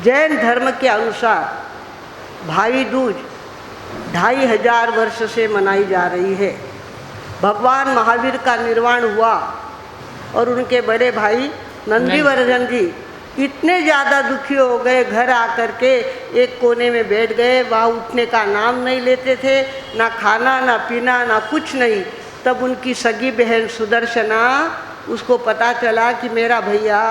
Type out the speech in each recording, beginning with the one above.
जैन धर्म के अनुसार भाई दूज 2500 वर्ष से मनाई जा रही है। भगवान महावीर का निर्वाण हुआ और उनके बड़े भाई नंदीवर्धन जी इतने ज़्यादा दुखी हो गए, घर आकर के एक कोने में बैठ गए, वहाँ उठने का नाम नहीं लेते थे, ना खाना ना पीना ना कुछ नहीं। तब उनकी सगी बहन सुदर्शना, उसको पता चला कि मेरा भैया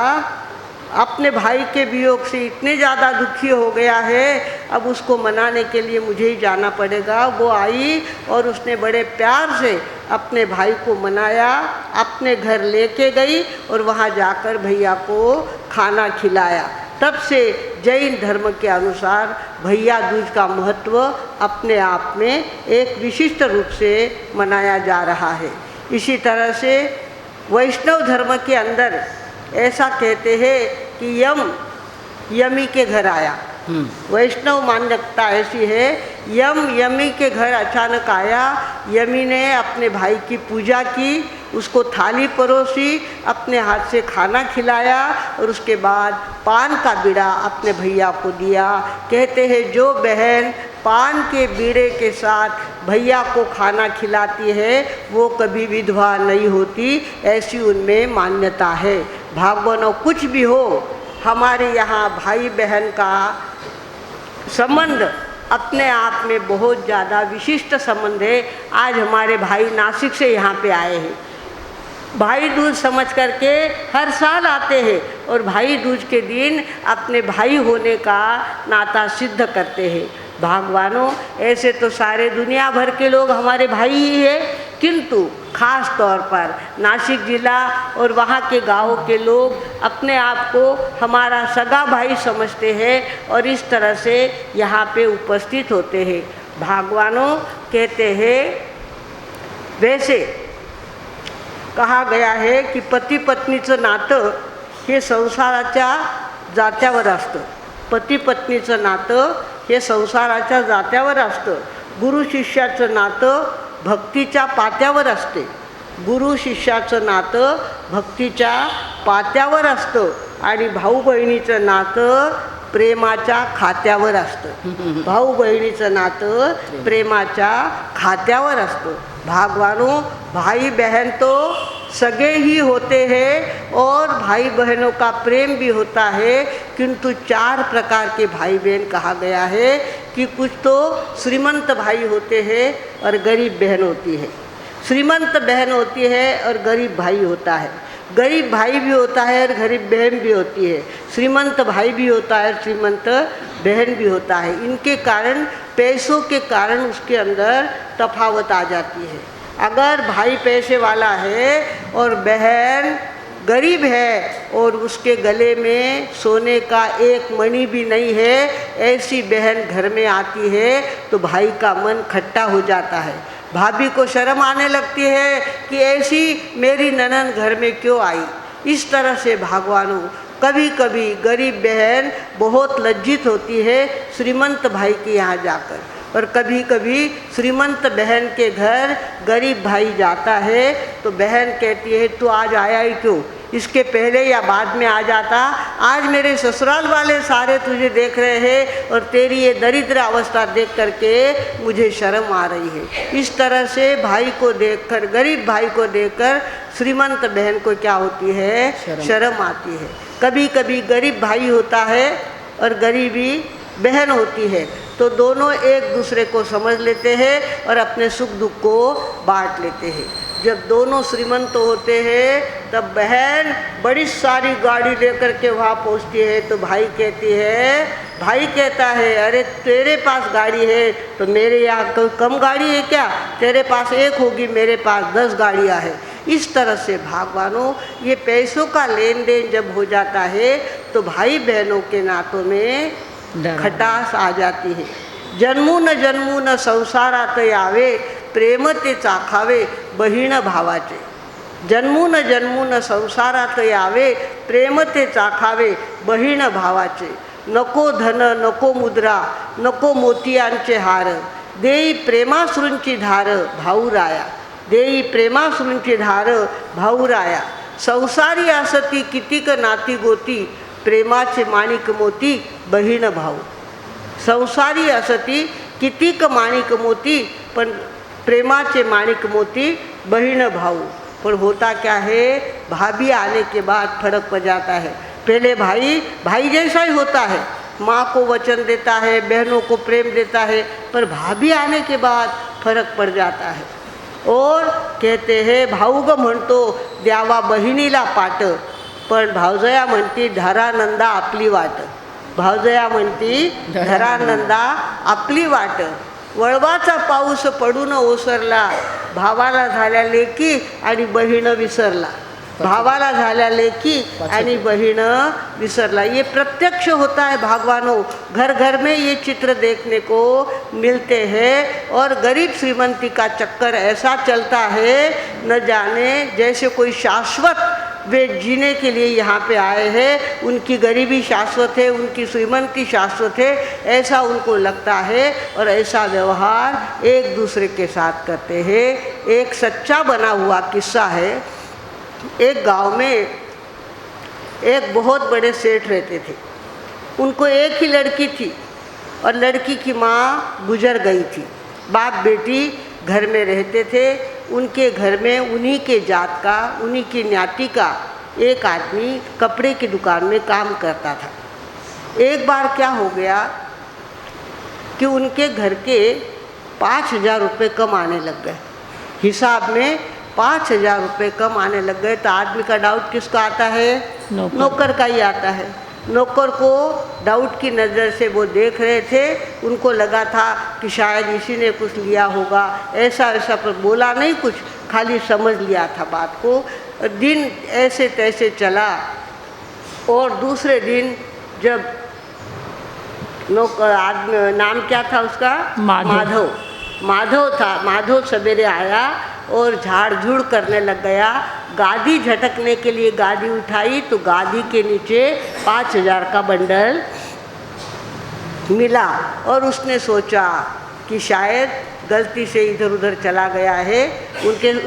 अपने भाई के वियोग से इतने ज़्यादा दुखी हो गया है, अब उसको मनाने के लिए मुझे ही जाना पड़ेगा। वो आई और उसने बड़े प्यार से अपने भाई को मनाया, अपने घर लेके गई और वहाँ जाकर भैया को खाना खिलाया। तब से जैन धर्म के अनुसार भैया दूज का महत्व अपने आप में एक विशिष्ट रूप से मनाया जा रहा है। इसी तरह से वैष्णव धर्म के अंदर ऐसा कहते हैं कि यमी के घर आया। वैष्णव मान्यता ऐसी है, यमी के घर अचानक आया। यमी ने अपने भाई की पूजा की, उसको थाली परोसी, अपने हाथ से खाना खिलाया और उसके बाद पान का बीड़ा अपने भैया को दिया। कहते हैं जो बहन पान के बीड़े के साथ भैया को खाना खिलाती है वो कभी विधवा नहीं होती, ऐसी उनमें मान्यता है। भागवनों कुछ भी हो, हमारे यहाँ भाई बहन का संबंध अपने आप में बहुत ज़्यादा विशिष्ट संबंध है। आज हमारे भाई नासिक से यहाँ पे आए हैं, भाई दूज समझ करके हर साल आते हैं और भाई दूज के दिन अपने भाई होने का नाता सिद्ध करते हैं। भगवानों, ऐसे तो सारे दुनिया भर के लोग हमारे भाई ही है, किंतु ख़ास तौर पर नासिक जिला और वहाँ के गाँव के लोग अपने आप को हमारा सगा भाई समझते हैं और इस तरह से यहाँ पे उपस्थित होते हैं। भगवानों कहते हैं, वैसे कहा गया है की पती पत्नीचं नातं हे संसाराच्या जात्यावर असतं। पती पत्नीचं नातं हे संसाराच्या जात्यावर असतं। गुरु शिष्याचं नातं भक्तीच्या पात्यावर असते। गुरु शिष्याचं नातं भक्तीच्या पात्यावर असतं आणि भाऊ बहिणीचं नातं प्रेमाच्या खात्यावर असतं। भाऊ बहिणीचं नातं प्रेमाच्या खात्यावर असतं। भगवानों, भाई बहन तो सगे ही होते हैं और भाई बहनों का प्रेम भी होता है, किंतु 4 प्रकार के भाई बहन कहा गया है कि कुछ तो श्रीमंत भाई होते हैं और गरीब बहन होती है, श्रीमंत बहन होती है और गरीब भाई होता है, गरीब भाई भी होता है और गरीब बहन भी होती है, श्रीमंत भाई भी होता है और श्रीमंत बहन भी होता है। इनके कारण, पैसों के कारण उसके अंदर तफावत आ जाती है। अगर भाई पैसे वाला है और बहन गरीब है और उसके गले में सोने का एक मणि भी नहीं है, ऐसी बहन घर में आती है तो भाई का मन खट्टा हो जाता है। भाभी को शर्म आने लगती है कि ऐसी मेरी ननद घर में क्यों आई। इस तरह से भगवानों, कभी कभी गरीब बहन बहुत लज्जित होती है श्रीमंत भाई के यहाँ जाकर, और कभी कभी श्रीमंत बहन के घर गरीब भाई जाता है तो बहन कहती है तू आज आया ही क्यों, इसके पहले या बाद में आ जाता। आज मेरे ससुराल वाले सारे तुझे देख रहे हैं और तेरी ये दरिद्र अवस्था देख करके मुझे शर्म आ रही है। इस तरह से भाई को देखकर, गरीब भाई को देखकर श्रीमंत बहन को क्या होती है, शर्म आती है। कभी कभी गरीब भाई होता है और गरीबी बहन होती है, तो दोनों एक दूसरे को समझ लेते हैं और अपने सुख दुख को बांट लेते हैं। जब दोनों श्रीमंत होते हैं तब बहन बड़ी सारी गाड़ी लेकर के वहाँ पहुँचती है, तो भाई कहता है अरे तेरे पास गाड़ी है तो मेरे यहाँ कोई कम गाड़ी है क्या, तेरे पास एक होगी मेरे पास 10 गाड़ियाँ हैं। इस तरह से भगवानों, ये पैसों का लेन देन जब हो जाता है तो भाई बहनों के नातों में खटास आ जाती है। जन्मून संसारात यावे, प्रेम ते चाखावे बहीण भावाचे। जन्मून संसारात यावे, प्रेम ते चाखावे बहीण भावाचे। नको धन नको मुद्रा नको मोतियांचे हार, देई प्रेमाश्रूंची धार भाऊराया। देई प्रेमाश्रूंची धार भाऊराया। संसारी असती कितीक नाती गोती, प्रेमाचे माणिक मोती बहीण भाऊ. संसारी असती कितीक माणिक मोती, पण प्रेमाचे माणिक मोती बहीण भाऊ. पर होता क्या है, भाभी आने के बाद फर्क पड़ जाता है. पहले भाई भाई जैसा ही होता है, माँ को वचन देता है, बहनों को प्रेम देता है, पर भाभी आने के बाद फर्क पड़ जाता है. और कहते हैं भाऊ ग म्हणतो द्यावा बहिणीला पाट, पण भावजया म्हणती धरानंदा आपली वाट. भावजया म्हणती धरानंदा आपली वाट. वळवाचा पाऊस पडून ओसरला, भावाला झाल्या लेकी आणि बहीण विसरला. भावाला झाल्या लेकी आणि बहीण विसरला. ये प्रत्यक्ष होता है भगवानों. घर घर में ये चित्र देखने को मिलते हैं. और गरीब श्रीमंती का चक्कर ऐसा चलता है, न जाने जैसे कोई शाश्वत वे जीने के लिए यहाँ पे आए हैं. उनकी गरीबी शाश्वत है, उनकी श्रीमंती शाश्वत है, ऐसा उनको लगता है. और ऐसा व्यवहार एक दूसरे के साथ करते हैं. एक सच्चा बना हुआ किस्सा है. एक गांव में एक बहुत बड़े सेठ रहते थे. उनको एक ही लड़की थी और लड़की की माँ गुजर गई थी. बाप बेटी घर में रहते थे. उनके घर में उन्हीं के जात का, उन्हीं की न्याती का एक आदमी कपड़े की दुकान में काम करता था. एक बार क्या हो गया कि उनके घर के 5,000 रुपये कम आने लग गए. हिसाब में 5,000 रुपये कम आने लग गए. तो आदमी का डाउट किसका आता है? नौकर का ही आता है. नौकर को डाउट की नज़र से वो देख रहे थे. उनको लगा था कि शायद इसी ने कुछ लिया होगा, ऐसा ऐसा, पर बोला नहीं कुछ, खाली समझ लिया था बात को. दिन ऐसे तैसे चला. और दूसरे दिन जब नौकर, नाम क्या था उसका? माधव. माधव था. माधव सवेरे आया और झाड़ झूड़ करने लग गया. गादी झटकने के लिए गादी उठाई तो गादी के नीचे 5,000 का बंडल मिला. और उसने सोचा कि शायद गलती से इधर उधर चला गया है.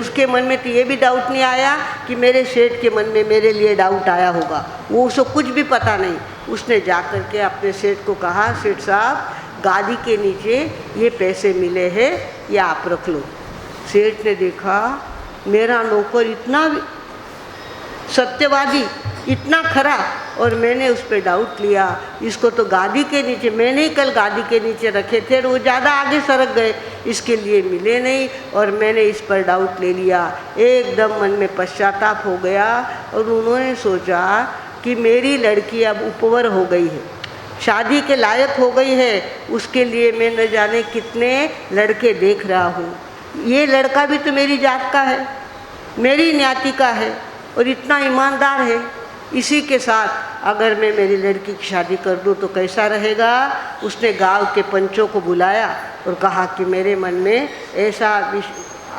उसके मन में तो ये भी डाउट नहीं आया कि मेरे सेठ के मन में मेरे लिए डाउट आया होगा. वो उसको कुछ भी पता नहीं. उसने जा कर के अपने सेठ को कहा, सेठ साहब गादी के नीचे ये पैसे मिले हैं, ये आप रख लो. सेठ ने देखा मेरा नौकर इतना सत्यवादी, इतना खरा, और मैंने उस पर डाउट लिया. इसको तो गादी के नीचे, मैंने ही कल गादी के नीचे रखे थे, वो ज़्यादा आगे सरक गए, इसके लिए मिले नहीं, और मैंने इस पर डाउट ले लिया. एकदम मन में पश्चाताप हो गया. और उन्होंने सोचा कि मेरी लड़की अब उपवर हो गई है, शादी के लायक हो गई है. उसके लिए मैं न जाने कितने लड़के देख रहा हूँ. ये लड़का भी तो मेरी जात का है, मेरी न्याती का है, और इतना ईमानदार है. इसी के साथ अगर मैं मेरी लड़की की शादी कर दूँ तो कैसा रहेगा. उसने गांव के पंचों को बुलाया और कहा कि मेरे मन में ऐसा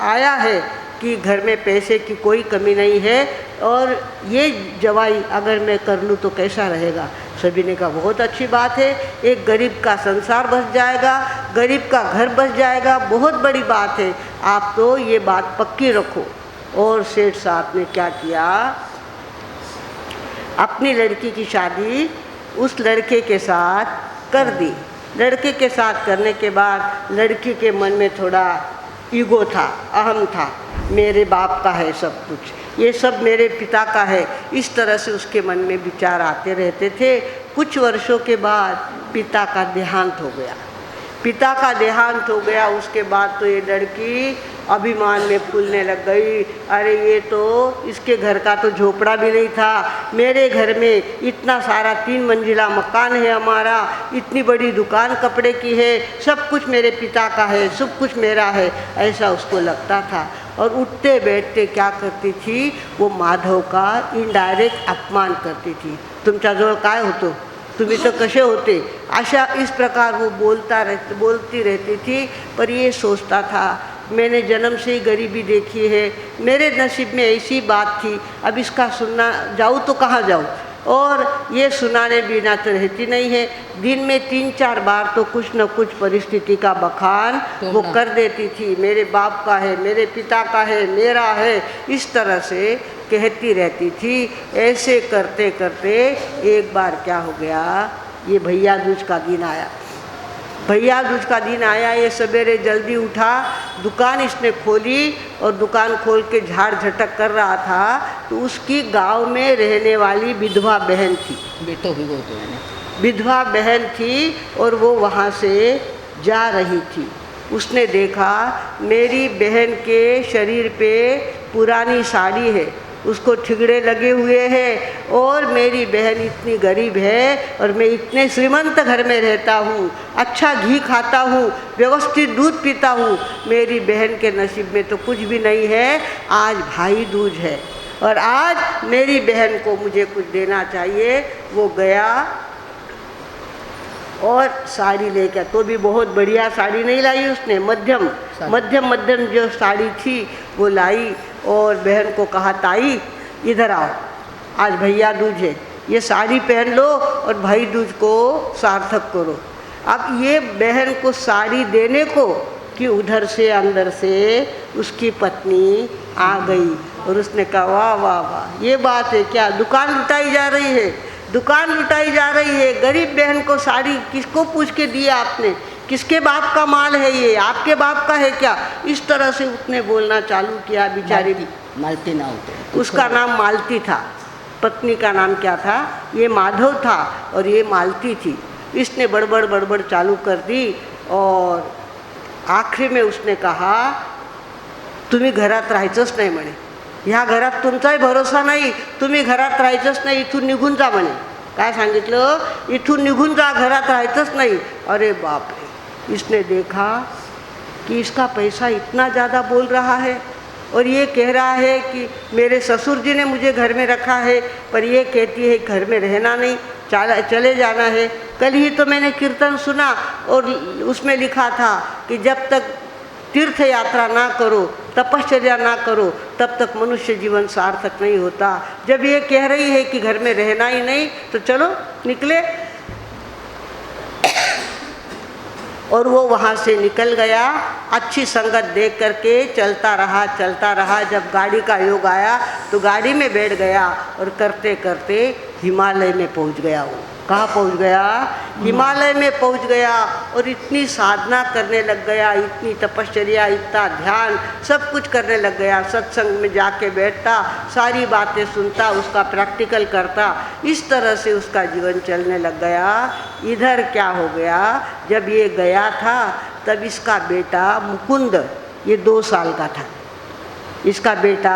आया है कि घर में पैसे की कोई कमी नहीं है, और ये जवाई अगर मैं कर लूँ तो कैसा रहेगा. सभी ने कहा बहुत अच्छी बात है, एक गरीब का संसार बस जाएगा, गरीब का घर बस जाएगा, बहुत बड़ी बात है, आप तो ये बात पक्की रखो. और सेठ साहब ने क्या किया, अपनी लड़की की शादी उस लड़के के साथ कर दी. लड़के के साथ करने के बाद लड़की के मन में थोड़ा ईगो था, अहम था. मेरे बाप का है सब कुछ, ये सब मेरे पिता का है, इस तरह से उसके मन में विचार आते रहते थे. कुछ वर्षों के बाद पिता का देहांत हो गया. पिता का देहांत हो गया, उसके बाद तो ये लड़की अभिमान में फूलने लग गई. अरे ये तो इसके घर का तो झोपड़ा भी नहीं था, मेरे घर में इतना सारा 3 मंजिला मकान है हमारा, इतनी बड़ी दुकान कपड़े की है, सब कुछ मेरे पिता का है, सब कुछ मेरा है, ऐसा उसको लगता था. और उठते बैठते क्या करती थी, वो माधव का इनडायरेक्ट अपमान करती थी. तुमच्याजवळ काय होतं, तुम्ही तो कसे होते, अशा इस प्रकार वो बोलती रहती थी. पर ये सोचता था मैंने जन्म से ही गरीबी देखी है, मेरे नसीब में ऐसी बात थी, अब इसका सुनना जाऊँ तो कहाँ जाऊँ. और ये सुनाने बिना तो रहती नहीं है. दिन में 3-4 बार तो कुछ न कुछ परिस्थिति का बखान वो कर देती थी. मेरे बाप का है, मेरे पिता का है, मेरा है, इस तरह से कहती रहती थी। ऐसे करते करते एक बार क्या हो गया, ये भैया दूज का दिन आया। भैया दूज का दिन आया, ये सवेरे जल्दी उठा, दुकान इसने खोली और दुकान खोल के झाड़ झटक कर रहा था तो उसकी गांव में रहने वाली विधवा बहन थी, विधवा बहन थी और वो वहाँ से जा रही थी। उसने देखा मेरी बहन के शरीर पे पुरानी साड़ी है, उसको ठिगड़े लगे हुए हैं और मेरी बहन इतनी गरीब है और मैं इतने श्रीमंत घर में रहता हूँ, अच्छा घी खाता हूँ, व्यवस्थित दूध पीता हूँ, मेरी बहन के नसीब में तो कुछ भी नहीं है। आज भाई दूज है और आज मेरी बहन को मुझे कुछ देना चाहिए। वो गया और साड़ी लेकर, तो भी बहुत बढ़िया साड़ी नहीं लाई उसने, मध्यम मध्यम जो साड़ी थी वो लाई और बहन को कहा ताई इधर आओ, आज भैया दूज है, ये साड़ी पहन लो और भाई दूज को सार्थक करो। अब ये बहन को साड़ी देने को कि उधर से अंदर से उसकी पत्नी आ गई और उसने कहा वाह वाह वाह, ये बात है क्या, दुकान लुटाई जा रही है, दुकान लुटाई जा रही है। गरीब बहन को साड़ी किसको पूछ के दिया आपने, किसके बाप का माल है ये, आपके बाप का है क्या? इस तरह से उसने बोलना चालू किया। बेचारी मालती ना होते, उसका नाम मालती था, पत्नी का नाम क्या था, ये माधव था और ये मालती थी। इसने बड़बड़ चालू कर दी और आखिरी में उसने कहा तुम्ही घरात राहायचंच नाही म्हणे, ह्या घरात तुमचाही भरोसा नाही, तुम्ही घरात राहायचंच नाही, इथून निघून जा म्हणे। काय सांगितलं, इथून निघून जा, घरात राहायचंच नाही। अरे बाप रे, इसने देखा कि इसका पैसा इतना ज़्यादा बोल रहा है और ये कह रहा है कि मेरे ससुर जी ने मुझे घर में रखा है, पर ये कहती है घर में रहना नहीं, चले जाना है। कल ही तो मैंने कीर्तन सुना और उसमें लिखा था कि जब तक तीर्थ यात्रा ना करो, तपश्चर्या ना करो, तब तक मनुष्य जीवन सार्थक नहीं होता। जब ये कह रही है कि घर में रहना ही नहीं तो चलो निकले। और वो वहाँ से निकल गया, अच्छी संगत देख करके चलता रहा। जब गाड़ी का योग आया तो गाड़ी में बैठ गया और करते करते हिमालय में पहुँच गया। वो कहाँ पहुँच गया, हिमालय में पहुँच गया और इतनी साधना करने लग गया, इतनी तपश्चर्या, इतना ध्यान, सब कुछ करने लग गया। सत्संग में जाके बैठता, सारी बातें सुनता, उसका प्रैक्टिकल करता। इस तरह से उसका जीवन चलने लग गया। इधर क्या हो गया, जब ये गया था तब इसका बेटा मुकुंद, ये 2 साल का था। इसका बेटा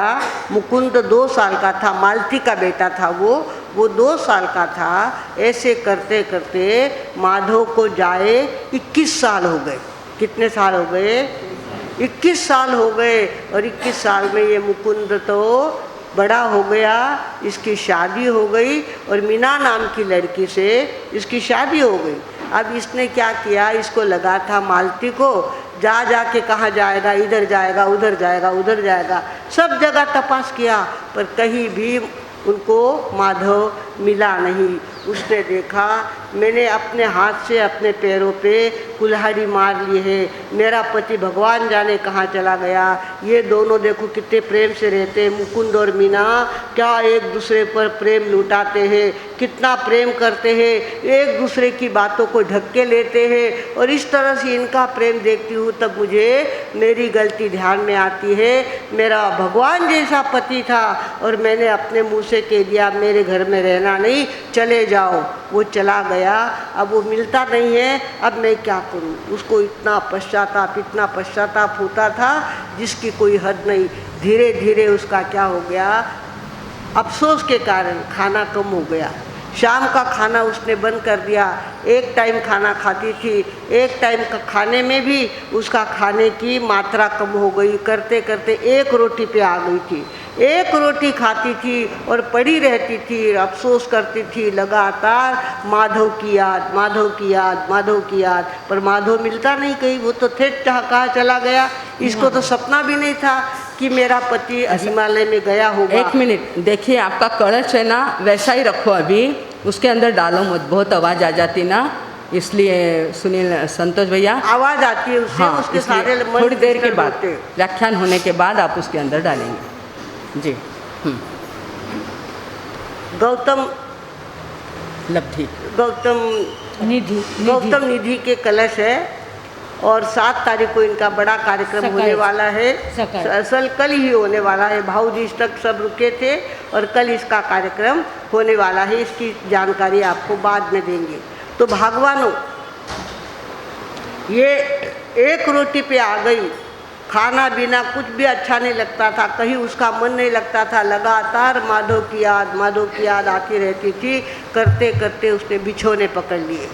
मुकुंद 2 साल का था, मालती का बेटा था वो 2 साल का था। ऐसे करते करते माधव को जाए 21 साल हो गए। कितने साल हो गए, 21 साल हो गए। और 21 साल में ये मुकुंद तो बड़ा हो गया, इसकी शादी हो गई और मीना नाम की लड़की से इसकी शादी हो गई। अब इसने क्या किया, इसको लगा था मालती को जा के कहाँ जाएगा, इधर जाएगा, उधर जाएगा, उधर जाएगा, सब जगह तपास किया पर कहीं भी उनको माधव मिला नहीं। उसने देखा मैंने अपने हाथ से अपने पैरों पे कुल्हाड़ी मार ली है, मेरा पति भगवान जाने कहाँ चला गया। ये दोनों देखो कितने प्रेम से रहते हैं, मुकुंद और मीना, क्या एक दूसरे पर प्रेम लुटाते हैं, कितना प्रेम करते हैं, एक दूसरे की बातों को ढक के लेते हैं। और इस तरह से इनका प्रेम देखती हूँ तब मुझे मेरी गलती ध्यान में आती है। मेरा भगवान जैसा पति था और मैंने अपने मुँह से कह दिया मेरे घर में रहना नहीं, चले जाओ। वो चला गया, अब वो मिलता नहीं है, अब मैं क्या करूं। उसको इतना पश्चाताप होता था जिसकी कोई हद नहीं। धीरे धीरे उसका क्या हो गया, अफसोस के कारण खाना कम हो गया। शाम का खाना उसने बंद कर दिया। एक टाइम खाना खाती थी, एक टाइम का खाने में भी उसका खाने की मात्रा कम हो गई। करते करते 1 रोटी पे आ गई थी। 1 रोटी खाती थी और पड़ी रहती थी, अफसोस करती थी लगातार, माधव की याद, माधव की याद, माधव की याद। पर माधव मिलता नहीं कहीं, वो तो थे कहाँ चला गया। इसको तो सपना भी नहीं था कि मेरा पति हिमालय में गया होगा। 1 मिनट देखिए, आपका कड़च है ना वैसा ही रखो, अभी उसके अंदर डालो मत, बहुत आवाज़ आ जाती ना, इसलिए सुनील संतोष भैया आवाज़ आती है उससे। हाँ, उसके सारे थोड़ी देर के बाद व्याख्यान होने के बाद आप उसके अंदर डालेंगे जी। गौतम लब्धि निधि गौतम निधि के कलश है और 7 तारीख को इनका बड़ा कार्यक्रम होने वाला है। असल कल ही होने वाला है, भाऊजी तक सब रुके थे और कल इसका कार्यक्रम होने वाला है। इसकी जानकारी आपको बाद में देंगे। तो भगवानों, ये एक रोटी पे आ गई, खाना बिना कुछ भी अच्छा नहीं लगता था, कहीं उसका मन नहीं लगता था, लगातार माधव की याद आती रहती थी। करते करते उसने बिछौने पकड़ लिए,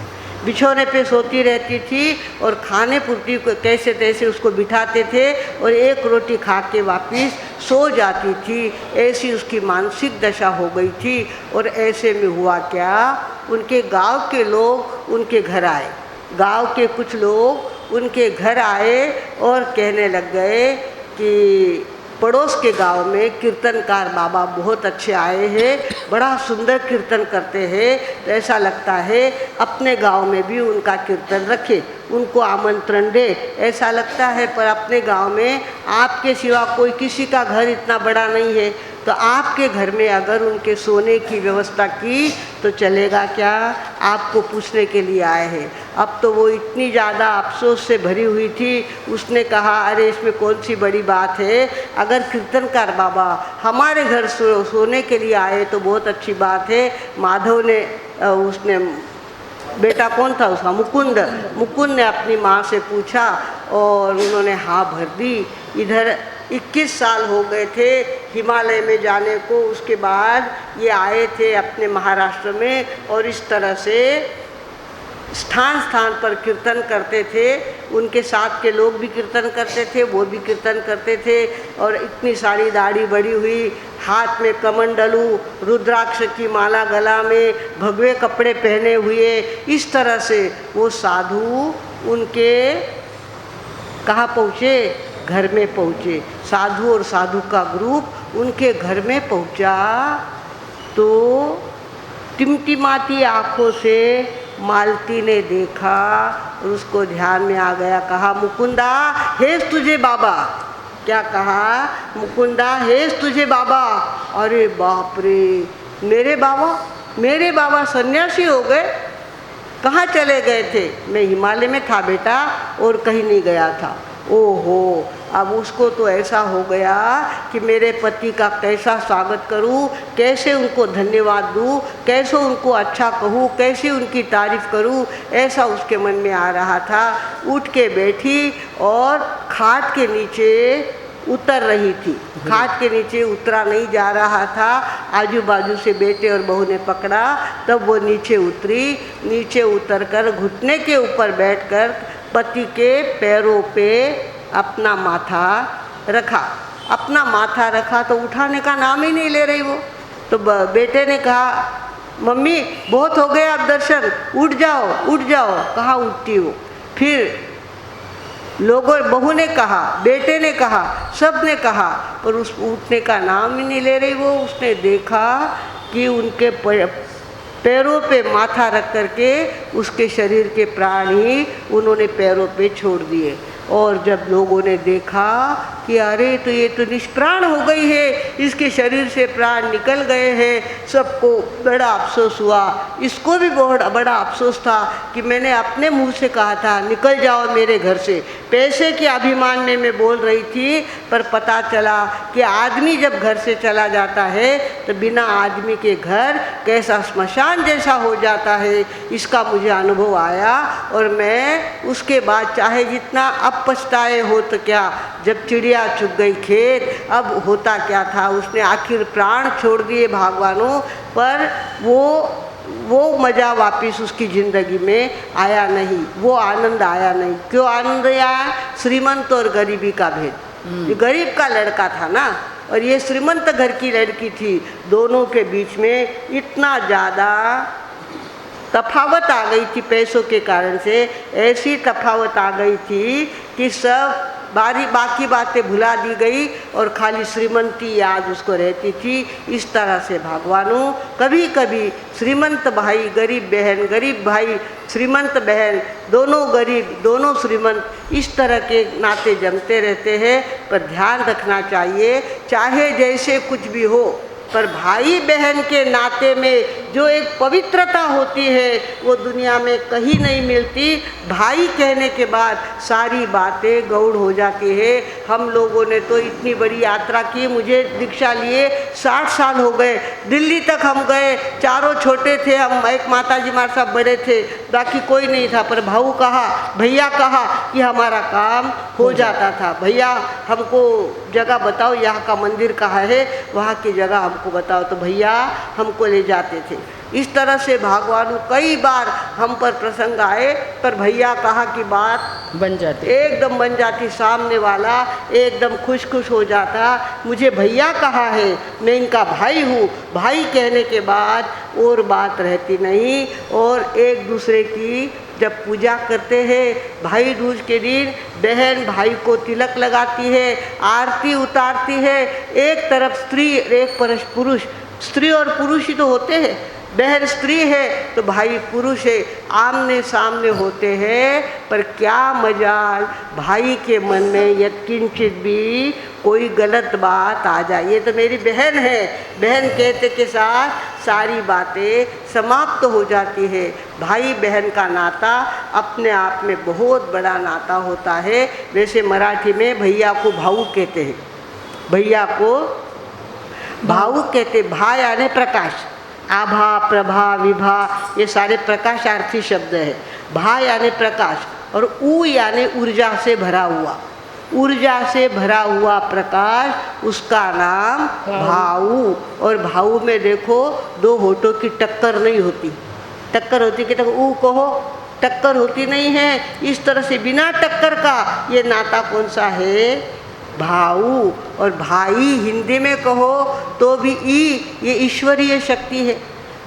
बिछौने पे सोती रहती थी और खाने पूर्ति को कैसे तैसे उसको बिठाते थे और एक रोटी खा के वापिस सो जाती थी। ऐसी उसकी मानसिक दशा हो गई थी। और ऐसे में हुआ क्या, उनके गांव के लोग उनके घर आए, गांव के कुछ लोग उनके घर आए और कहने लग गए कि पड़ोस के गांव में कीर्तनकार बाबा बहुत अच्छे आए हैं, बड़ा सुंदर कीर्तन करते हैं, तो ऐसा लगता है अपने गांव में भी उनका कीर्तन रखे, उनको आमंत्रण दे। ऐसा लगता है पर अपने गांव में आपके सिवा कोई किसी का घर इतना बड़ा नहीं है, तो आपके घर में अगर उनके सोने की व्यवस्था की तो चलेगा क्या, आपको पूछने के लिए आए हैं। अब तो वो इतनी ज़्यादा अफसोस से भरी हुई थी, उसने कहा अरे इसमें कौन सी बड़ी बात है, अगर कीर्तनकार बाबा हमारे घर सोने के लिए आए तो बहुत अच्छी बात है। माधव ने उसने बेटा कौन था उसका, मुकुंद ने अपनी माँ से पूछा और उन्होंने हाँ भर दी। इधर 21 साल हो गए थे हिमालय में जाने को, उसके बाद ये आए थे अपने महाराष्ट्र में और इस तरह से स्थान स्थान पर कीर्तन करते थे। उनके साथ के लोग भी कीर्तन करते थे, वो भी कीर्तन करते थे और इतनी सारी दाढ़ी बड़ी हुई, हाथ में कमंडलू, रुद्राक्ष की माला गला में, भगवे कपड़े पहने हुए, इस तरह से वो साधु उनके कहाँ पहुँचे, घर में पहुँचे। साधु और साधु का ग्रुप उनके घर में पहुँचा तो टिमटिमाती आँखों से मालती ने देखा और उसको ध्यान में आ गया। कहा मुकुंदा हेस तुझे बाबा, क्या कहा, मुकुंदा हेस तुझे बाबा। अरे बाप रे, मेरे बाबा सन्यासी हो गए, कहाँ चले गए थे? मैं हिमालय में था बेटा और कहीं नहीं गया था। ओहो, अब उसको तो ऐसा हो गया कि मेरे पति का कैसा स्वागत करूं, कैसे उनको धन्यवाद दूं, कैसे उनको अच्छा कहूं, कैसे उनकी तारीफ़ करूं, ऐसा उसके मन में आ रहा था। उठ के बैठी और खाट के नीचे उतर रही थी। खाट के नीचे उतरा नहीं जा रहा था, आजू बाजू से बेटे और बहू ने पकड़ा, तब वो नीचे उतरी। नीचे उतरकर घुटने के ऊपर बैठकर पति के पैरों पे अपना माथा रखा। अपना माथा रखा तो उठाने का नाम ही नहीं ले रही वो। तो बेटे ने कहा मम्मी बहुत हो गया अब दर्शन, उठ जाओ। कहाँ उठती हो? फिर लोगों, बहू ने कहा, बेटे ने कहा, सब ने कहा, पर उस उठने का नाम ही नहीं ले रही वो। उसने देखा कि उनके पैरों पे माथा रख करके उसके शरीर के प्राण ही उन्होंने पैरों पे छोड़ दिए। और जब लोगों ने देखा कि अरे तो ये तो निष्प्राण हो गई है, इसके शरीर से प्राण निकल गए हैं, सबको बड़ा अफसोस हुआ। इसको भी बहुत बड़ा अफसोस था कि मैंने अपने मुंह से कहा था निकल जाओ मेरे घर से। पैसे के अभिमान में मैं बोल रही थी, पर पता चला कि आदमी जब घर से चला जाता है तो बिना आदमी के घर कैसा श्मशान जैसा हो जाता है, इसका मुझे अनुभव आया। और मैं उसके बाद चाहे जितना अब पछताए हो तो क्या, जब चिड़िया चुग गई खेत, अब होता क्या था, उसने आखिर प्राण छोड़ दिए भगवानों, पर वो मज़ा वापस उसकी ज़िंदगी में आया नहीं, वो आनंद आया नहीं। क्यों आनंद आया? श्रीमंत और गरीबी का भेद। ये गरीब का लड़का था ना और ये श्रीमंत घर की लड़की थी, दोनों के बीच में इतना ज़्यादा तफावत आ गई थी पैसों के कारण से। ऐसी तफावत आ गई थी कि सब बाकी बातें भुला दी गई और खाली श्रीमंती याद उसको रहती थी। इस तरह से भगवानों, कभी कभी श्रीमंत भाई गरीब बहन, गरीब भाई श्रीमंत बहन, दोनों गरीब दोनों श्रीमंत, इस तरह के नाते जमते रहते हैं। पर ध्यान रखना चाहिए, चाहे जैसे कुछ भी हो, पर भाई बहन के नाते में जो एक पवित्रता होती है वो दुनिया में कहीं नहीं मिलती। भाई कहने के बाद सारी बातें गौड़ हो जाती है। हम लोगों ने तो इतनी बड़ी यात्रा की, मुझे दीक्षा लिए 60 साल हो गए, दिल्ली तक हम गए, चारों छोटे थे हम, एक माताजी मार साहब बड़े थे, बाकी कोई नहीं था। पर भाऊ कहा, भैया कहा कि हमारा काम हो जाता था। भैया हमको जगह बताओ, यहाँ का मंदिर कहाँ है, वहाँ की जगह हमको बताओ, तो भैया हमको ले जाते थे। इस तरह से भगवान कई बार हम पर प्रसंग आए, पर भैया कहा की बात बन जाती, एकदम बन जाती। सामने वाला एकदम खुश खुश हो जाता, मुझे भैया कहा है, मैं इनका भाई हूँ। भाई कहने के बाद और बात रहती नहीं। और एक दूसरे की जब पूजा करते हैं, भाई दूज के दिन बहन भाई को तिलक लगाती है, आरती उतारती है। एक तरफ स्त्री, एक पुरुष, स्त्री और पुरुष ही तो होते हैं। बहन स्त्री है तो भाई पुरुष है, आमने सामने होते हैं। पर क्या मजाल भाई के मन में यत्किंचित भी कोई गलत बात आ जाए, ये तो मेरी बहन है, बहन कहते के साथ सारी बातें समाप्त हो जाती है। भाई बहन का नाता अपने आप में बहुत बड़ा नाता होता है। वैसे मराठी में भैया को भाऊ कहते हैं, भैया को भाऊ कहते। भा यानी प्रकाश, आभा, प्रभा, विभा, ये सारे प्रकाशार्थी शब्द है। भा यानी प्रकाश और ऊ यानी ऊर्जा से भरा हुआ, ऊर्जा से भरा हुआ प्रकाश, उसका नाम भाऊ। और भाऊ में देखो दो होठों की टक्कर नहीं होती, टक्कर होती कि ऊ कहो, टक्कर होती नहीं है। इस तरह से बिना टक्कर का ये नाता कौन सा है, भाऊ। और भाई हिंदी में कहो तो भी ये ईश्वरीय शक्ति है।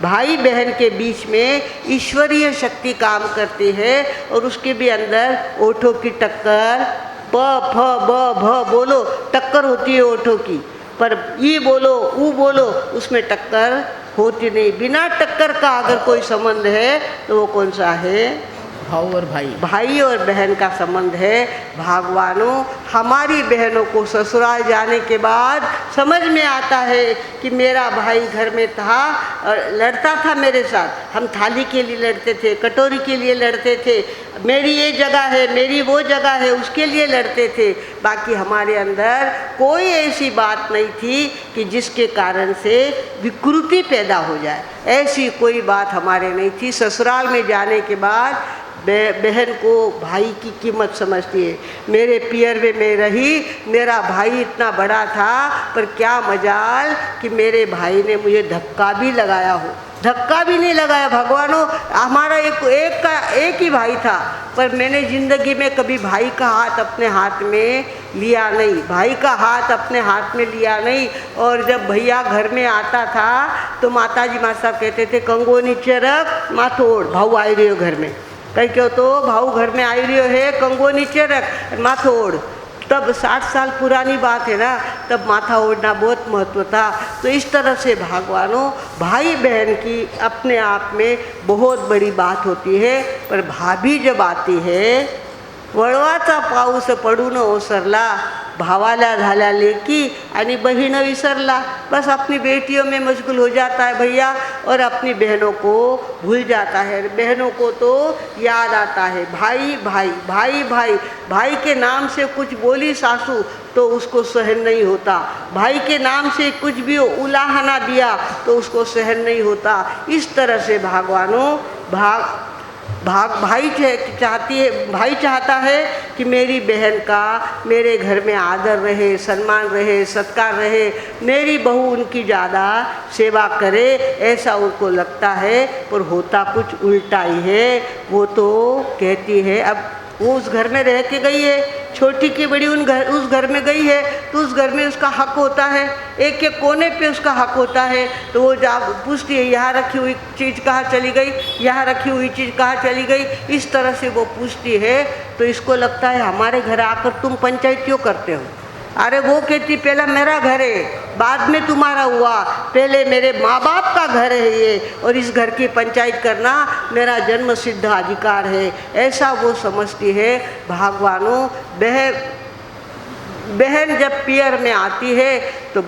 भाई बहन के बीच में ईश्वरीय शक्ति काम करती है। और उसके भी अंदर ओठों की टक्कर, प फ ब भ बोलो टक्कर होती है ओठों की, पर ई बोलो ऊ बोलो उसमें टक्कर होती नहीं। बिना टक्कर का अगर कोई संबंध है तो वो कौन सा है, भाऊ और भाई, भाई और बहन का संबंध है। भगवानों हमारी बहनों को ससुराल जाने के बाद समझ में आता है कि मेरा भाई घर में था और लड़ता था मेरे साथ, हम थाली के लिए लड़ते थे, कटोरी के लिए लड़ते थे, मेरी ये जगह है, मेरी वो जगह है, उसके लिए लड़ते थे। बाकी हमारे अंदर कोई ऐसी बात नहीं थी कि जिसके कारण से विकृति पैदा हो जाए, ऐसी कोई बात हमारे नहीं थी। ससुराल में जाने के बाद बहन को भाई की कीमत समझती है। मेरे पियर में मैं रही, मेरा भाई इतना बड़ा था, पर क्या मजाल कि मेरे भाई ने मुझे धक्का भी लगाया हो, धक्का भी नहीं लगाया। भगवानों हमारा एक ही भाई था, पर मैंने ज़िंदगी में कभी भाई का हाथ अपने हाथ में लिया नहीं, भाई का हाथ अपने हाथ में लिया नहीं। और जब भैया घर में आता था तो माताजी माँ साहब कहते थे कंगो नीचे रख, माथो ओढ़, भाऊ आई रही हो घर में, कहीं क्यों तो भाऊ घर में आई रही है, कंगो नीचे रख, माथो ओढ़। तब 60 साल पुरानी बात है ना, तब माथा ओढ़ना बहुत महत्व था। तो इस तरह से भगवानों भाई बहन की अपने आप में बहुत बड़ी बात होती है। पर भाभी जब आती है, वळवाचा पाऊस पडून ओसरला, भावाला झाला लेकी आणि बहीण विसरला। बस अपनी बेटियों में मशगूल हो जाता है भैया और अपनी बहनों को भूल जाता है। बहनों को तो याद आता है भाई भाई भाई भाई, भाई के नाम से कुछ बोली सासू तो उसको सहन नहीं होता, भाई के नाम से कुछ भी उलाहना दिया तो उसको सहन नहीं होता। इस तरह से भगवानों भाई चाहता है कि मेरी बहन का मेरे घर में आदर रहे, सम्मान रहे, सत्कार रहे, मेरी बहू उनकी ज़्यादा सेवा करे, ऐसा उनको लगता है। पर होता कुछ उल्टा ही है। वो तो कहती है, अब वो उस घर में रह के गई है, छोटी की बड़ी उस घर में गई है, तो उस घर में उसका हक होता है, एक एक कोने पे उसका हक होता है। तो वो जा पूछती है यहाँ रखी हुई चीज़ कहाँ चली गई, यहाँ रखी हुई चीज़ कहाँ चली गई, इस तरह से वो पूछती है। तो इसको लगता है हमारे घर आकर तुम पंचायत क्यों करते हो। अरे वो कहती पहला मेरा घर है, बाद में तुम्हारा हुआ, पहले मेरे माँ बाप का घर है ये, और इस घर की पंचायत करना मेरा जन्म सिद्ध अधिकार है, ऐसा वो समझती है। भगवानों बहन जब पियर में आती है तो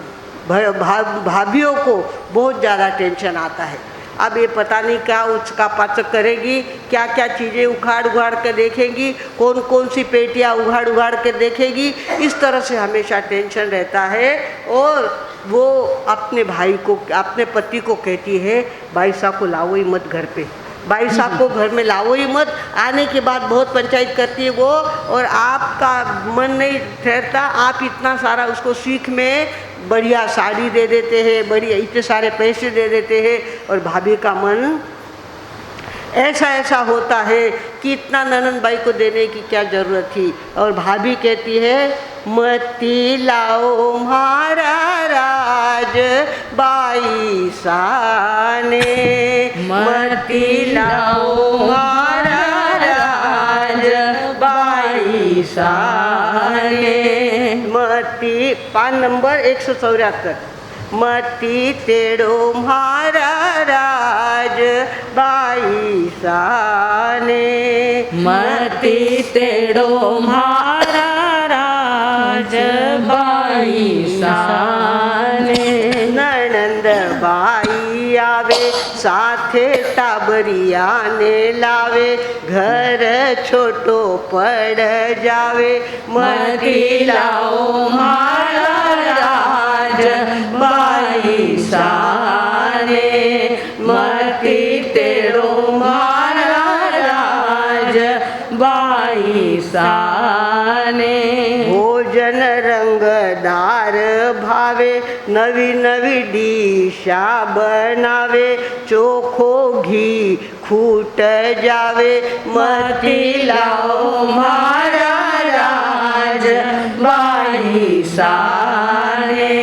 भाभियों को बहुत ज़्यादा टेंशन आता है। अब ये पता नहीं क्या उसका पाचक करेगी, क्या क्या चीज़ें उखाड़ उखाड़ कर देखेगी, कौन कौन सी पेटियाँ उखाड़ उखाड़ कर देखेगी। इस तरह से हमेशा टेंशन रहता है। और वो अपने भाई को, अपने पति को कहती है, भाई साहब को लाओ ही मत घर पे, भाई साहब को घर में लाओ ही मत। आने के बाद बहुत पंचायत करती है वो, और आपका मन नहीं ठहरता। आप इतना सारा उसको सीख में बढ़िया साड़ी दे देते हैं, बढ़िया इतने सारे पैसे दे देते हैं, और भाभी का मन ऐसा ऐसा होता है कि इतना ननद भाई को देने की क्या ज़रूरत थी। और भाभी कहती है, मती लाओ म्हारा राज बाई साने, मती लाओ म्हारा राज बाई साने। मती पान नंबर 174। मती तेड़ो म्हारा राज बाई साने, मती तेड़ो म्हारा राज बाई साने। ननंद बाई आवे साथे टाबरिया ने लावे, घर छोटो पड़ जावे, मती लाओ म्हारा राज बाई साने, मती तेड़ो म्हारा राज बाई साने। भोजन रंगदार भावे, नवी नवी डिशा बनावे, चोखो घी खूट जावे, मती लाओ म्हारा राज बाई साने,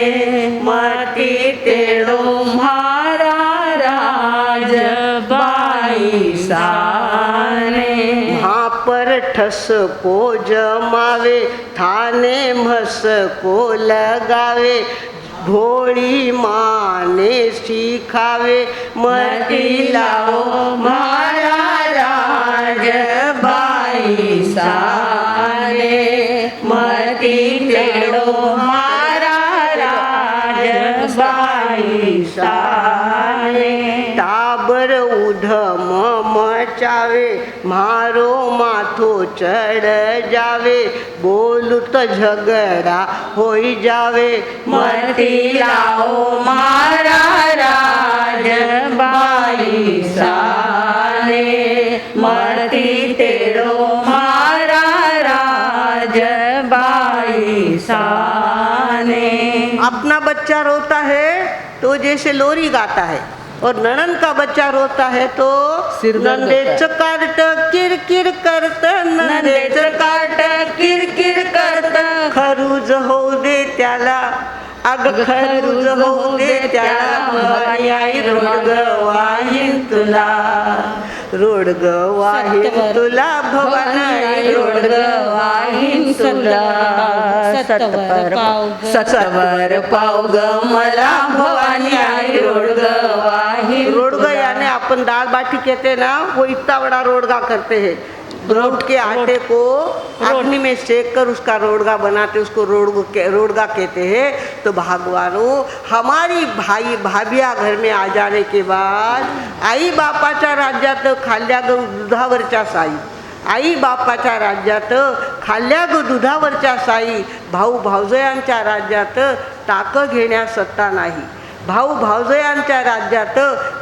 मती तेड़ो म्हारा राज बाई साने। वहाँ पर ठस को जमावे, थाने मस को लगावे, भोली माने सिखावे, मती लाओ म्हारा राज बाई साने, मती तेड़ो म्हारा राज बाई साने। टाबर उधम मचावे, मारो माथो चढ़ जावे, बोलू तो झगड़ा होई जावे, मती लाओ म्हारा राज बाई साने, मती तेड़ो म्हारा राज बाई साने। अपना बच्चा रोता है तो जैसे लोरी गाता है, और ननन का बच्चा रोता है तो नंदे चकाट किर किर करत, नंदे चकाट किर किर करत, खरूज होऊ दे त्याला, अग खरूज होऊ दे त्याला, भवानी आई रोडग वाहीन तुला, रोडग वाहीन तुला, भवानी आई रोडग वाहीन तुला, सतवर पाव ग मला, भवानी आई रोडग वाहीन। रोडगा यानी अपन दाल बाटी कहते हैं ना, वो इतना बड़ा रोडगा करते हैं। रोड के आटे को अग्नि में सेक कर उसका रोडगा बनाते, उसको रोडगा कहते हैं। तो भगवानों, हमारी भाई भाभिया घर में आ जाने के बाद आई बापाच्या राज्यात खाल्ल्या ग दुधावरच्या साई, आई बापाच्या राज्यात खाल्ल्या ग दुधावरच्या साई, भाऊ भावजयांच्या राज्यात टाक घेण्यास सत्ता नाही, भाऊ भावजयांच्या राज्यात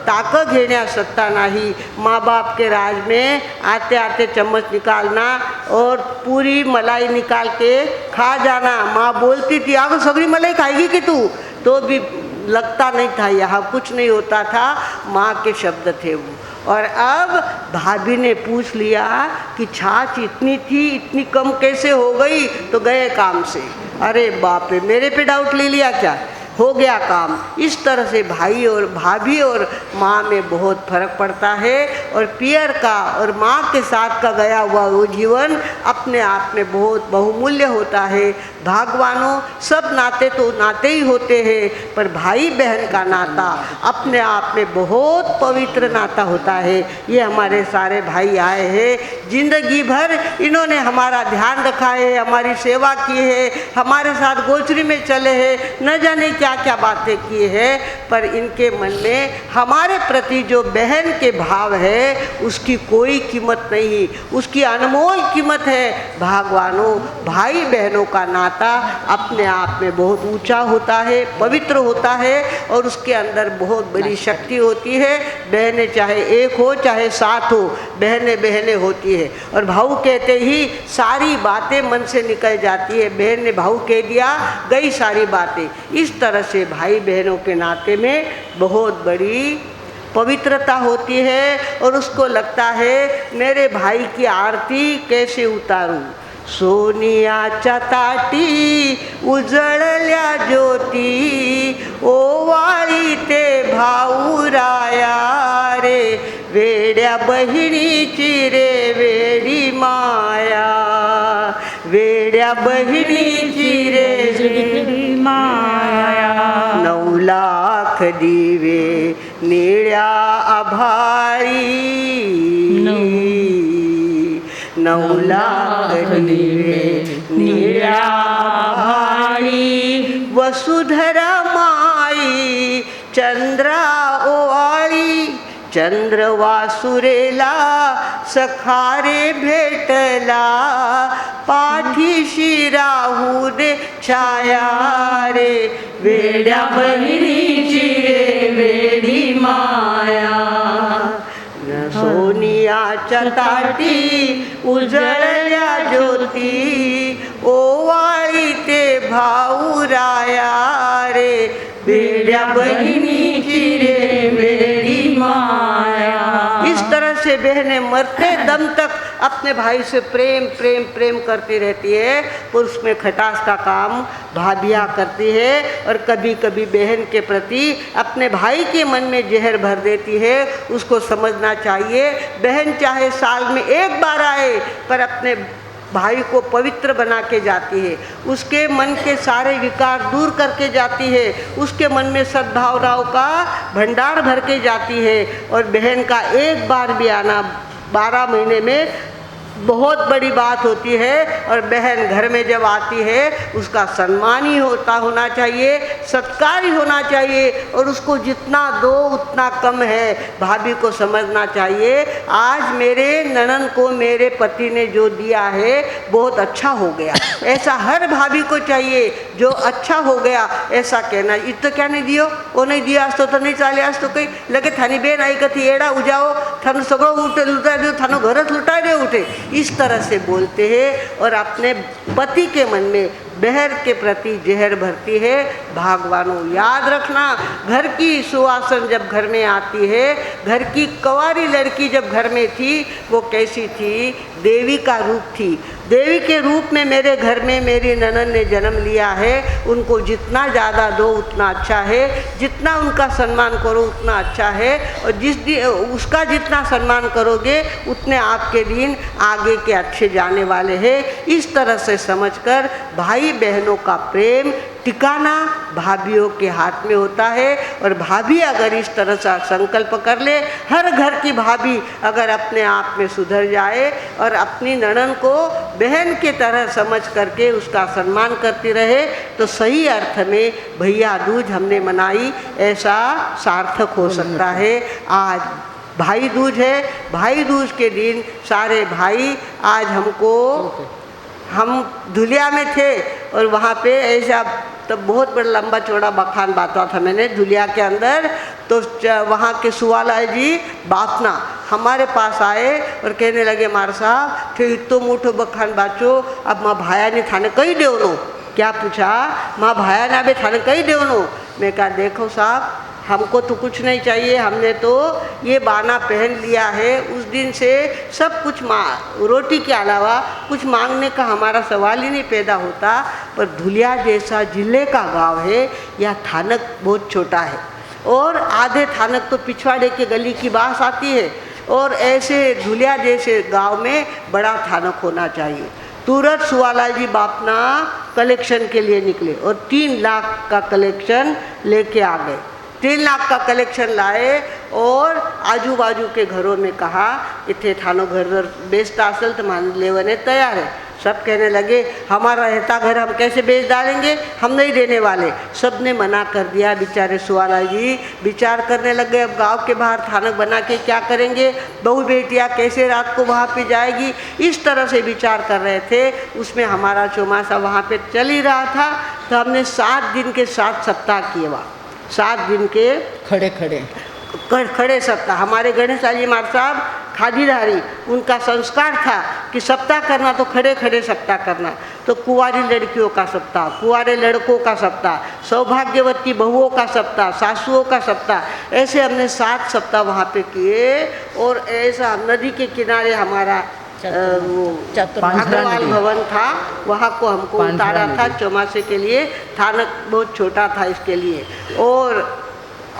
ताक घेण्यास सत्ता नहीं। माँ बाप के राज में आते आते चम्मच निकालना और पूरी मलाई निकाल के खा जाना। माँ बोलती थी, आग सगड़ी मलाई खाएगी कि तू, तो भी लगता नहीं था, यहाँ कुछ नहीं होता था, माँ के शब्द थे वो। और अब भाभी ने पूछ लिया कि छाछ इतनी थी, इतनी कम कैसे हो गई, तो गए काम से। अरे बाप रे, मेरे पे डाउट ले लिया क्या, हो गया काम। इस तरह से भाई और भाभी और माँ में बहुत फर्क पड़ता है। और पियर का और माँ के साथ का गया हुआ वो जीवन अपने आप में बहुत बहुमूल्य होता है। भागवानों, सब नाते तो नाते ही होते हैं, पर भाई बहन का नाता अपने आप में बहुत पवित्र नाता होता है। ये हमारे सारे भाई आए हैं, जिंदगी भर इन्होंने हमारा ध्यान रखा है, हमारी सेवा की है, हमारे साथ गोचरी में चले हैं, न जाने क्या क्या बातें की है, पर इनके मन में हमारे प्रति जो बहन के भाव है उसकी कोई कीमत नहीं, उसकी अनमोल कीमत है। भागवानों, भाई बहनों का नाता अपने आप में बहुत ऊंचा होता है, पवित्र होता है और उसके अंदर बहुत बड़ी शक्ति होती है। बहनें चाहे एक हो चाहे साथ हो, बहनें बहनें होती है। और भाऊ कहते ही सारी बातें मन से निकल जाती है। बहन ने भाऊ कह दिया, गई सारी बातें। इस तरह से भाई बहनों के नाते में बहुत बड़ी पवित्रता होती है और उसको लगता है मेरे भाई की आरती कैसे उतारूं। सोनियाच्या ताटी उजळल्या ज्योती, ओवाळी ते भाऊराया रे, वेड्या बहिणीची रे वेडी माया, वेड्या बहिणीची रे वेडी माया। 9 लाख दिवे निळ्या आभाळी, 9 लाख दिवे निळ्या आभाळी, वसुधरा माई चंद्रा ओवाळी, चंद्र वासुरेला सखारे भेटला, पाठीशी राहू दे छाया रे, वेड्या बहिणीची रे वेडी माया। सोनियाच्या ताटी उजळल्या ज्योती, ओवाळी ते भाऊराया रे, वेड्या बहिणीची रे वेडी माया। इस तरह से बहनें मरते दम तक अपने भाई से प्रेम प्रेम प्रेम करती रहती है, पर उसमें खटास का काम भाभियाँ करती है और कभी कभी बहन के प्रति अपने भाई के मन में जहर भर देती है। उसको समझना चाहिए, बहन चाहे साल में एक बार आए पर अपने भाई को पवित्र बना के जाती है, उसके मन के सारे विकार दूर करके जाती है, उसके मन में सद्भावनाओं का भंडार भर के जाती है। और बहन का एक बार भी आना 12 महीने में बहुत बड़ी बात होती है। और बहन घर में जब आती है उसका सम्मान ही होना चाहिए, सत्कार ही होना चाहिए, और उसको जितना दो उतना कम है। भाभी को समझना चाहिए, आज मेरे ननद को मेरे पति ने जो दिया है बहुत अच्छा हो गया। ऐसा हर भाभी को चाहिए, जो अच्छा हो गया ऐसा कहना। इत तो क्या नहीं दियो, वो नहीं दिया आज तो नहीं चाले, आज तो कहीं लगे थानी बेन आई कथी एड़ा उजाओ, थानो सगड़ो उठे लुटा दो, थानो घर लुटा दे उठे, इस तरह से बोलते हैं और अपने पति के मन में बहर के प्रति जहर भरती है। भागवानों, याद रखना, घर की सुवासन जब घर में आती है, घर की कंवारी लड़की जब घर में थी वो कैसी थी? देवी का रूप थी। देवी के रूप में मेरे घर में मेरी ननद ने जन्म लिया है। उनको जितना ज़्यादा दो उतना अच्छा है, जितना उनका सम्मान करो उतना अच्छा है, और उसका जितना सम्मान करोगे उतने आपके दिन आगे के अच्छे जाने वाले हैं। इस तरह से समझकर भाई बहनों का प्रेम टिकाना भाभीयों के हाथ में होता है। और भाभी अगर इस तरह से संकल्प कर ले, हर घर की भाभी अगर अपने आप में सुधर जाए और अपनी ननद को बहन के तरह समझ करके उसका सम्मान करती रहे, तो सही अर्थ में भैया दूज हमने मनाई ऐसा सार्थक हो सकता है। आज भाई दूज है, भाई दूज के दिन सारे भाई, आज हम धुलिया में थे और वहाँ पे ऐसा तो बहुत बड़ा लंबा चौड़ा बखान बांटा था मैंने धुलिया के अंदर। तो वहाँ के सुवालाय जी बापना हमारे पास आए और कहने लगे, मार साहब थे इतो मोटो बखान बाचो, अब माँ भाया ने थाने कही देवनो। क्या पूछा? माँ भाया ने अबे थाने कही देवनो। मैं कहा देखो साहब, हमको तो कुछ नहीं चाहिए, हमने तो ये बाना पहन लिया है, उस दिन से सब कुछ रोटी के अलावा कुछ मांगने का हमारा सवाल ही नहीं पैदा होता। पर धुलिया जैसा जिले का गांव है, यह थानक बहुत छोटा है और आधे थानक तो पिछवाड़े के गली की बात आती है, और ऐसे धुलिया जैसे गांव में बड़ा थानक होना चाहिए। तुरंत सुवालाजी बापना कलेक्शन के लिए निकले और 3 लाख का कलेक्शन लेके आ गए। 3 लाख का कलेक्शन लाए और आजू बाजू के घरों में कहा इतने थानो घर बेचता असल तो मान लेवने तैयार है। सब कहने लगे हमारा रहता घर हम कैसे बेच डालेंगे, हम नहीं देने वाले। सब ने मना कर दिया। बेचारे सुवाला जी विचार करने लगे अब गांव के बाहर थानक बना के क्या करेंगे, बहू बेटियाँ कैसे रात को वहाँ पे जाएगी। इस तरह से विचार कर रहे थे। उसमें हमारा चौमासा वहाँ पे चल ही रहा था। तो हमने 7 दिन के 7 सप्ताह किए वहाँ, 7 दिन के खड़े सप्ताह। हमारे गणेश जी मार साहब खादीधारी, उनका संस्कार था कि सप्ताह करना तो खड़े खड़े सप्ताह करना। तो कुंवारी लड़कियों का सप्ताह, कुंवारे लड़कों का सप्ताह, सौभाग्यवती बहुओं का सप्ताह, सासुओं का सप्ताह, ऐसे हमने 7 सप्ताह वहाँ पे किए। और ऐसा नदी के किनारे हमारा अग्रवाल भवन था, वहाँ को हमको उतारा था चौमासे के लिए। थानक बहुत छोटा था इसके लिए। और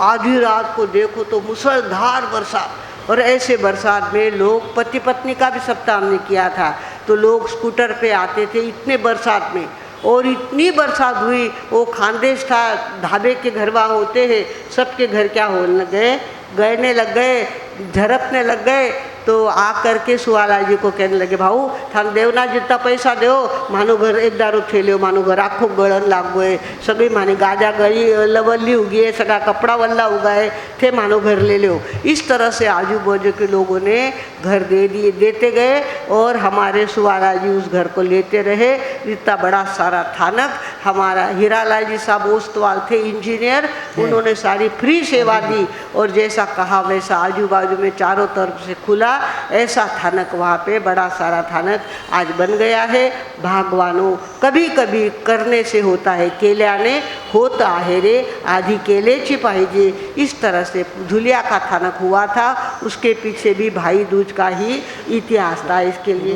आधी रात को देखो तो मूसलाधार बरसात, और ऐसे बरसात में लोग पति पत्नी का भी सप्ताह हमने किया था। तो लोग स्कूटर पे आते थे इतने बरसात में, और इतनी बरसात हुई। वो खानदेश था, ढाबे के घर वहाँ होते हैं, सबके घर क्या होने गए, गहने लग गए, झड़पने लग गए। तो आ करके सुवाला जी को कहने लगे भाऊ थान देवना जितना पैसा दो, मानो घर एक दारू ठेल्यो, मानो घर आखो गळण लाग गए, सगळी मानी गाजा गळी लवल्ली उगी है, सगळा कपड़ा वल्ला उगाए थे, मानो घर ले लो। इस तरह से आजू बाजू के लोगों ने घर देते गए और हमारे सुवाला जी उस घर को लेते रहे। इतना बड़ा सारा थानक। हमारा हीरालाल जी साहब ओस्तवाल थे इंजीनियर, उन्होंने सारी फ्री सेवा दी और जैसा कहा वैसा आजू बाजू में चारों तरफ से खुला। ऐसा थानक वहाँ पे बड़ा सारा थानक आज बन गया है। भागवानों कभी कभी करने से होता है, केल्याने होता है रे, आधी केलेची पाहिजे। इस तरह से धुलिया का थानक हुआ था। उसके पीछे भी भाई दूज का ही इतिहास था। इसके लिए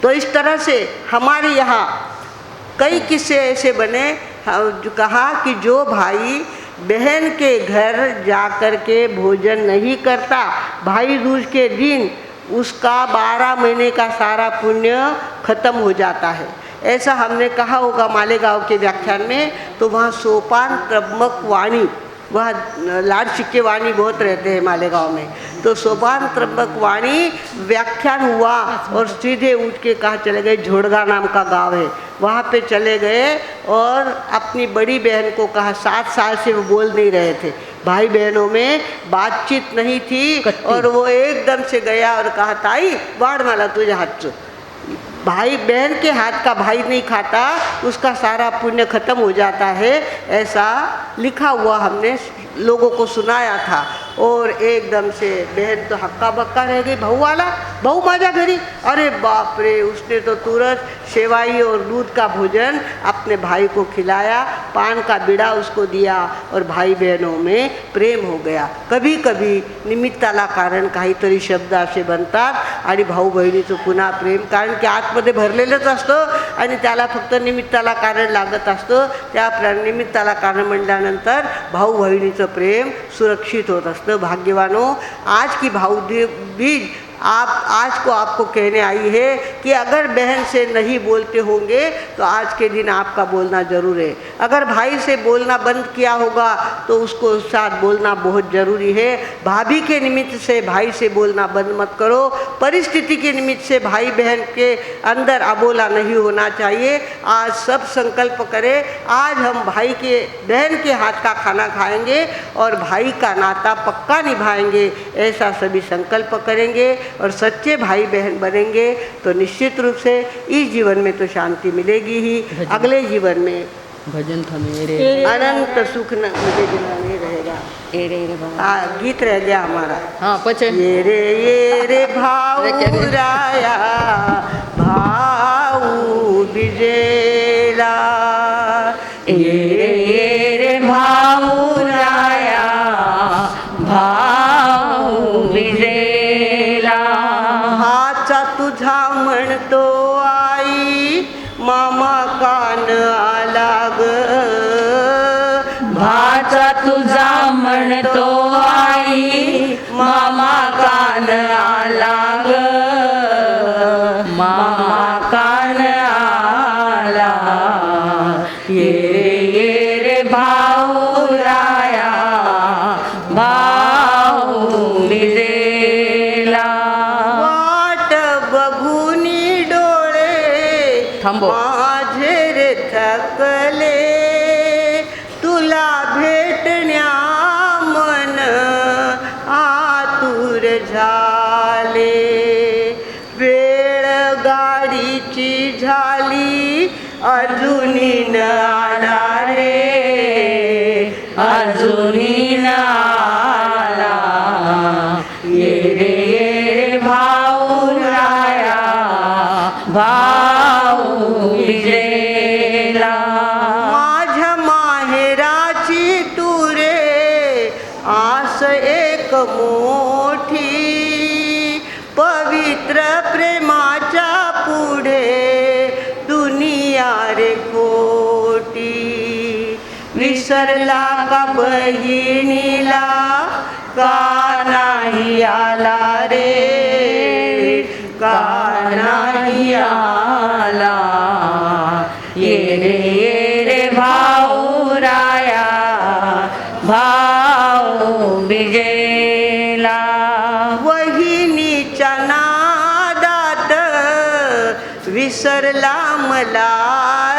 तो इस तरह से हमारे यहाँ कई किस्से ऐसे बने। जो कहा कि जो भाई बहन के घर जाकर के भोजन नहीं करता भाई दूज के दिन, उसका 12 महीने का सारा पुण्य खत्म हो जाता है। ऐसा हमने कहा होगा मालेगांव के व्याख्यान में। तो वहाँ सोपान त्रम्बक वाणी, वहाँ लाड सिक्के वाणी बहुत रहते हैं मालेगांव में। तो सोपान त्रम्बक वाणी व्याख्यान हुआ और सीधे उठ के कहा चले गए, झोड़गा नाम का गांव है, वहाँ पे चले गए और अपनी बड़ी बहन को कहा, 7 साल से वो बोल नहीं रहे थे, भाई बहनों में बातचीत नहीं थी। और वो एकदम से गया और कहा ताई वाड़ माला तुझे हाथ। भाई बहन के हाथ का भाई नहीं खाता, उसका सारा पुण्य खत्म हो जाता है। ऐसा लिखा हुआ हमने लोगों को सुनाया था। और एकदम से बहन तो हक्का बक्का रह गई, बहू वाला बहू माजा घरी। अरे बाप रे, उसने तो तुरंत सेवाई और दूध का भोजन अपने भाई को खिलाया, पान का बीड़ा उसको दिया और भाई बहनों में प्रेम हो गया। कभी कभी निमित्ताला कारण काहीतरी शब्द असे बनतात आणि भाऊ बहिणीचं पुन्हा प्रेम, कारण की आतमध्ये भरलेलंच असतं आणि त्याला फक्त निमित्ताला कारण लागत असतं। त्या निमित्ताला कारण म्हणल्यानंतर भाऊ बहिणीचं प्रेम सुरक्षित होत असतं। भाग्यवानों, आज की भाऊ बीज आज को आपको कहने आई है कि अगर बहन से नहीं बोलते होंगे तो आज के दिन आपका बोलना ज़रूर है। अगर भाई से बोलना बंद किया होगा तो उसको साथ बोलना बहुत ज़रूरी है। भाभी के निमित्त से भाई से बोलना बंद मत करो। परिस्थिति के निमित्त से भाई बहन के अंदर अबोला नहीं होना चाहिए। आज सब संकल्प करें, आज हम भाई के बहन के हाथ का खाना खाएंगे और भाई का नाता पक्का निभाएंगे। ऐसा सभी संकल्प करेंगे और सच्चे भाई बहन बनेंगे तो निश्चित रूप से इस जीवन में तो शांति मिलेगी ही, अगले जीवन में भजन था मेरे अनंत सुख न मुझे नहीं रहेगा। गीत रह गया हमारा। हाँ पचे ये रे भाऊ राया भाऊ बिजेला, ये रे भाऊ राया भाऊ विजेला, हाचा तुझा म्हणतो आई मामा कान आला ग, भाचा तुझा म्हणतो आई मामा कान झाले, वेळ गाडीची झाली अजूनी न आला रे, अजूनी न आला, ये रे भाऊराया भाऊ विजेला. माझ्या माहेराची तू रे आस एक मोठी, पवित्र प्रेमाच्या पुढे दुनिया रे खोटी. विसरला का बहिणीला, का नाही आला रे, का नाही आला, ये रे भाऊराया भाऊ विजेला. वहिनीच्या नादात विसरला मला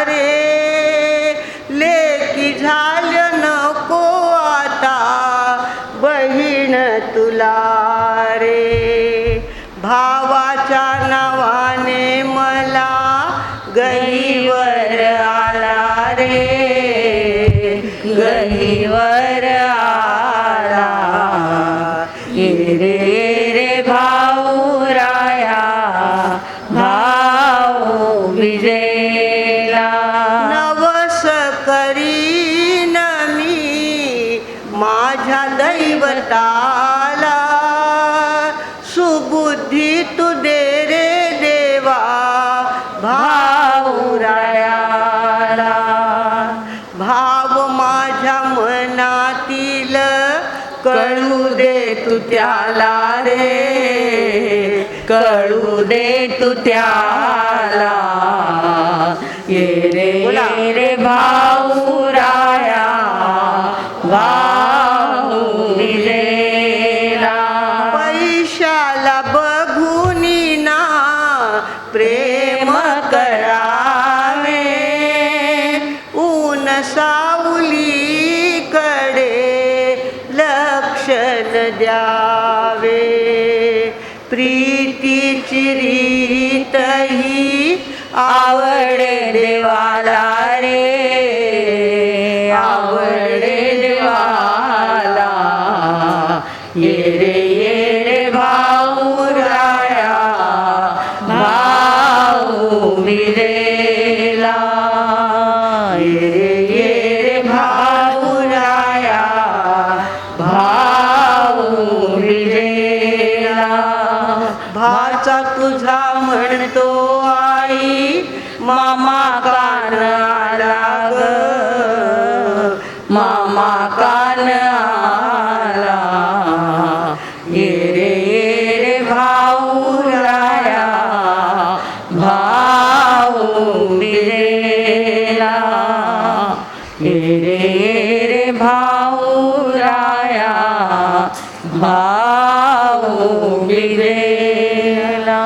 रे, लेकी झालं नको आता बहीण तुला रे. भावाच्या नावाने मला गईवर आला रे, गहीवर आला, ये रे भाऊराया भाऊ विजेला. नवस करीन मी माझ्या दैवताला, सुबुद्धी तू दे रे देवा भाऊरायाला. भाव माझ्या मनातील कळू दे तू त्याला रे, कळू दे तू त्याला, ये बोला. रे भाऊराया भाऊ विजेला. पैशाला बघूनी ना प्रेम करावे, ऊन सावलीकडे लक्ष न द्यावे. प्रीतीची रीत ही आवडे देवाला रे, आवडे देवाला. ये रे भाऊराया भाऊ विजेला. ये रे भाऊराया भाऊ विजेला. भाचा तुझा म्हणतो आई मामा कान आला ग, मामा कान आला, ये रे भाऊराया भाऊ विजेला. ये रे भाऊराया भाऊ विजेला.